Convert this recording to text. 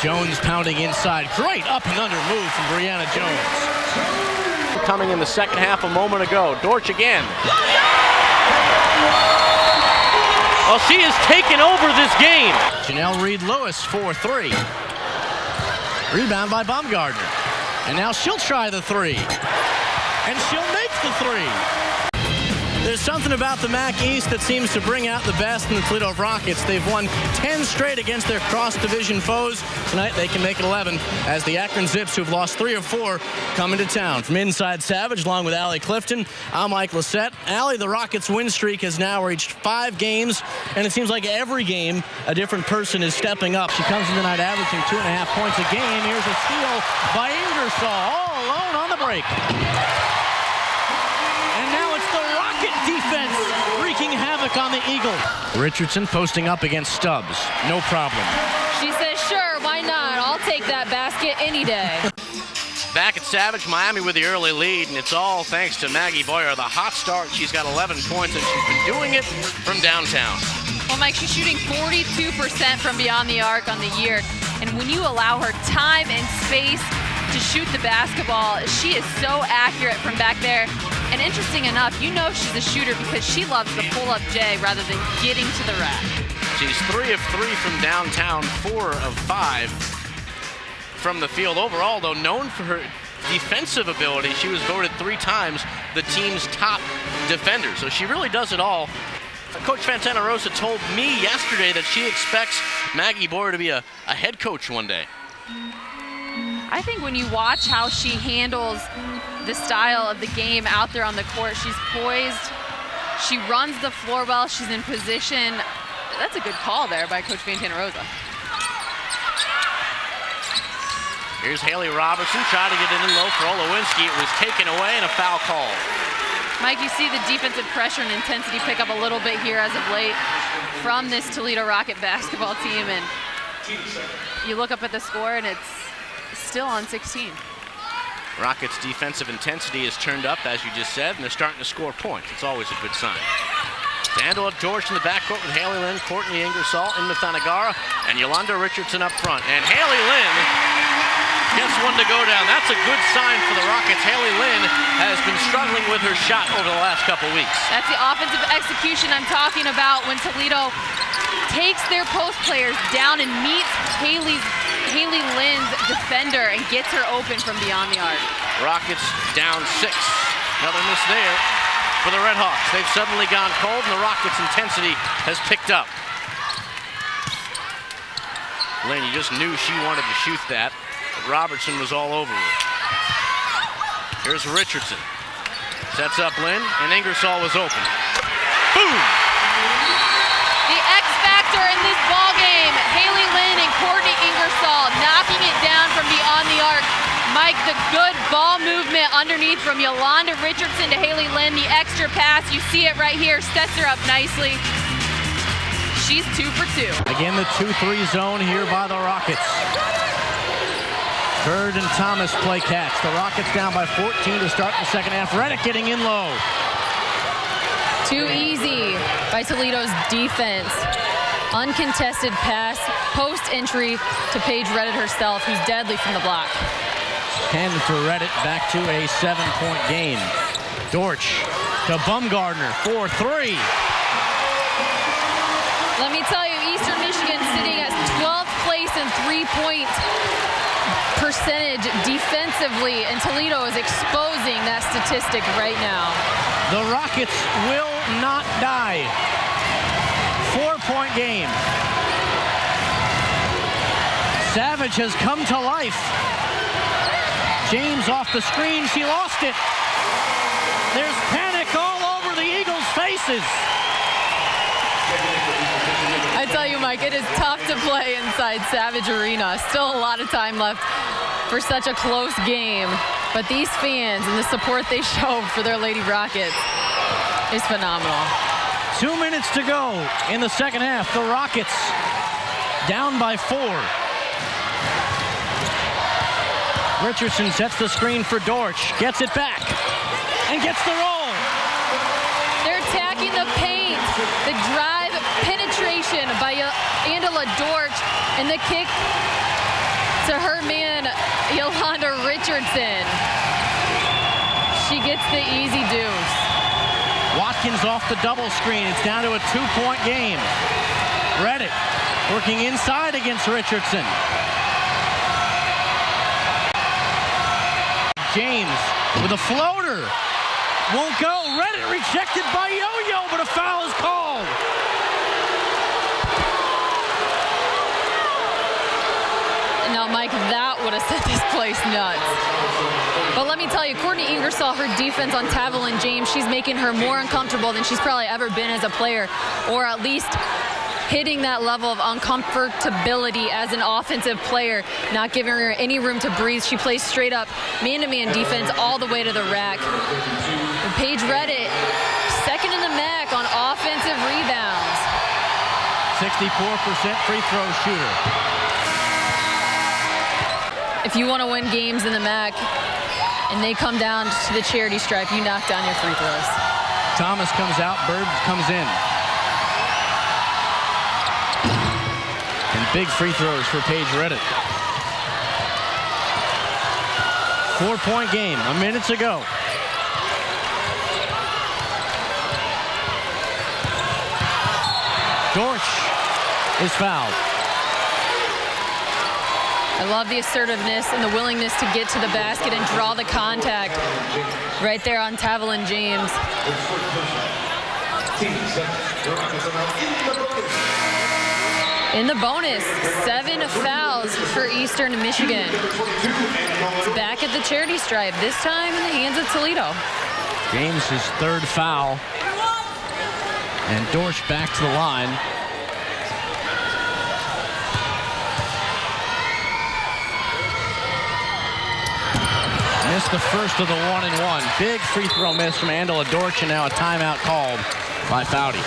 Jones pounding inside. Great up and under move from Brianna Jones. Coming in the second half a moment ago. Dortch again. Well, she has taken over this game. Janelle Reed-Lewis for 3. Rebound by Baumgartner. And now she'll try the 3. And she'll make the 3. There's something about the MAC East that seems to bring out the best in the Toledo Rockets. They've won 10 straight against their cross-division foes. Tonight they can make it 11 as the Akron Zips, who've lost 3 of 4, come into town. From inside Savage, along with Allie Clifton, I'm Mike Lacett. Allie, the Rockets' win streak has now reached 5 games, and it seems like every game a different person is stepping up. She comes in tonight averaging 2.5 points a game. Here's a steal by Ingersoll, all alone on the break. Defense wreaking havoc on the Eagle. Richardson posting up against Stubbs. No problem. She says, sure, why not? I'll take that basket any day. Back at Savage, Miami with the early lead, and it's all thanks to Maggie Boyer. The hot start, she's got 11 points, and she's been doing it from downtown. Well, Mike, she's shooting 42% from beyond the arc on the year, and when you allow her time and space to shoot the basketball, she is so accurate from back there. And interesting enough, you know she's a shooter because she loves the pull-up J rather than getting to the rack. She's 3 of 3 from downtown, 4 of 5 from the field. Overall, though, known for her defensive ability, she was voted 3 times the team's top defender. So she really does it all. Coach Fantana Rosa told me yesterday that she expects Maggie Boyer to be a head coach one day. I think when you watch how she handles the style of the game out there on the court, she's poised, she runs the floor well, she's in position. That's a good call there by Coach Fantana Rosa. Here's Haley Robertson, trying to get it in low for Olowinski. It was taken away and a foul call. Mike, you see the defensive pressure and intensity pick up a little bit here as of late from this Toledo Rocket basketball team, and you look up at the score and it's still on 16. Rockets' defensive intensity is turned up, as you just said, and they're starting to score points. It's always a good sign. Dandel of George in the backcourt with Haley Lynn, Courtney Ingersoll, Inna Thanagara, and Yolanda Richardson up front. And Haley Lynn gets one to go down. That's a good sign for the Rockets. Haley Lynn has been struggling with her shot over the last couple weeks. That's the offensive execution I'm talking about when Toledo takes their post players down and meets Haley Lynn's defender and gets her open from beyond the arc. Rockets down 6. Another miss there for the Red Hawks. They've suddenly gone cold, and the Rockets' intensity has picked up. Lynn, you just knew she wanted to shoot that, but Robertson was all over her. Here's Richardson. Sets up Lynn, and Ingersoll was open. Boom! The X factor in this ball game, Haley Lynn and Courtney Ingersoll knocking it down from beyond the arc. Mike, the good ball movement underneath from Yolanda Richardson to Haley Lynn. The extra pass, you see it right here, sets her up nicely. She's 2 for 2. Again, the 2-3 zone here by the Rockets. Bird and Thomas play catch. The Rockets down by 14 to start the second half. Reddick getting in low. Too easy by Toledo's defense. Uncontested pass, post entry to Paige Redditt herself, who's deadly from the block. 10 for Redditt, back to a 7-point game. Dortch to Baumgartner for 3. Let me tell you, Eastern Michigan sitting at 12th place in 3-point percentage defensively, and Toledo is exposing that statistic right now. The Rockets will not die. 4-point game. Savage has come to life. James off the screen, she lost it. There's panic all over the Eagles' faces. I tell you, Mike, it is tough to play inside Savage Arena. Still a lot of time left for such a close game. But these fans and the support they show for their Lady Rockets is phenomenal. 2 minutes to go in the second half. The Rockets down by 4. Richardson sets the screen for Dortch, gets it back, and gets the roll. They're attacking the paint. The drive penetration by Angela Dortch, and the kick to her man, Yolanda Richardson. She gets the easy deuce. Watkins off the double screen. It's down to a 2-point game. Redditt working inside against Richardson. James with a floater. Won't go. Redditt rejected by Yo-Yo, but a foul is called. Now, Mike, that would have set this place nuts. But let me tell you, Courtney Ingersoll, her defense on Tavalyn James, she's making her more uncomfortable than she's probably ever been as a player, or at least hitting that level of uncomfortability as an offensive player, not giving her any room to breathe. She plays straight up man-to-man defense all the way to the rack. And Paige Redditt, second in the MAC on offensive rebounds. 64% free throw shooter. If you want to win games in the MAC and they come down to the charity stripe, you knock down your free throws. Thomas comes out, Bird comes in. And big free throws for Paige Redditt. 4-point game, a minute to go. Dorsch is fouled. I love the assertiveness and the willingness to get to the basket and draw the contact right there on Tavalyn James. In the bonus, 7 fouls for Eastern Michigan. It's back at the charity stripe, this time in the hands of Toledo. James' his third foul. And Dorsch back to the line. Missed the first of the 1-and-1. Big free throw miss from Angela Dorsch, and now a timeout called by Foudy.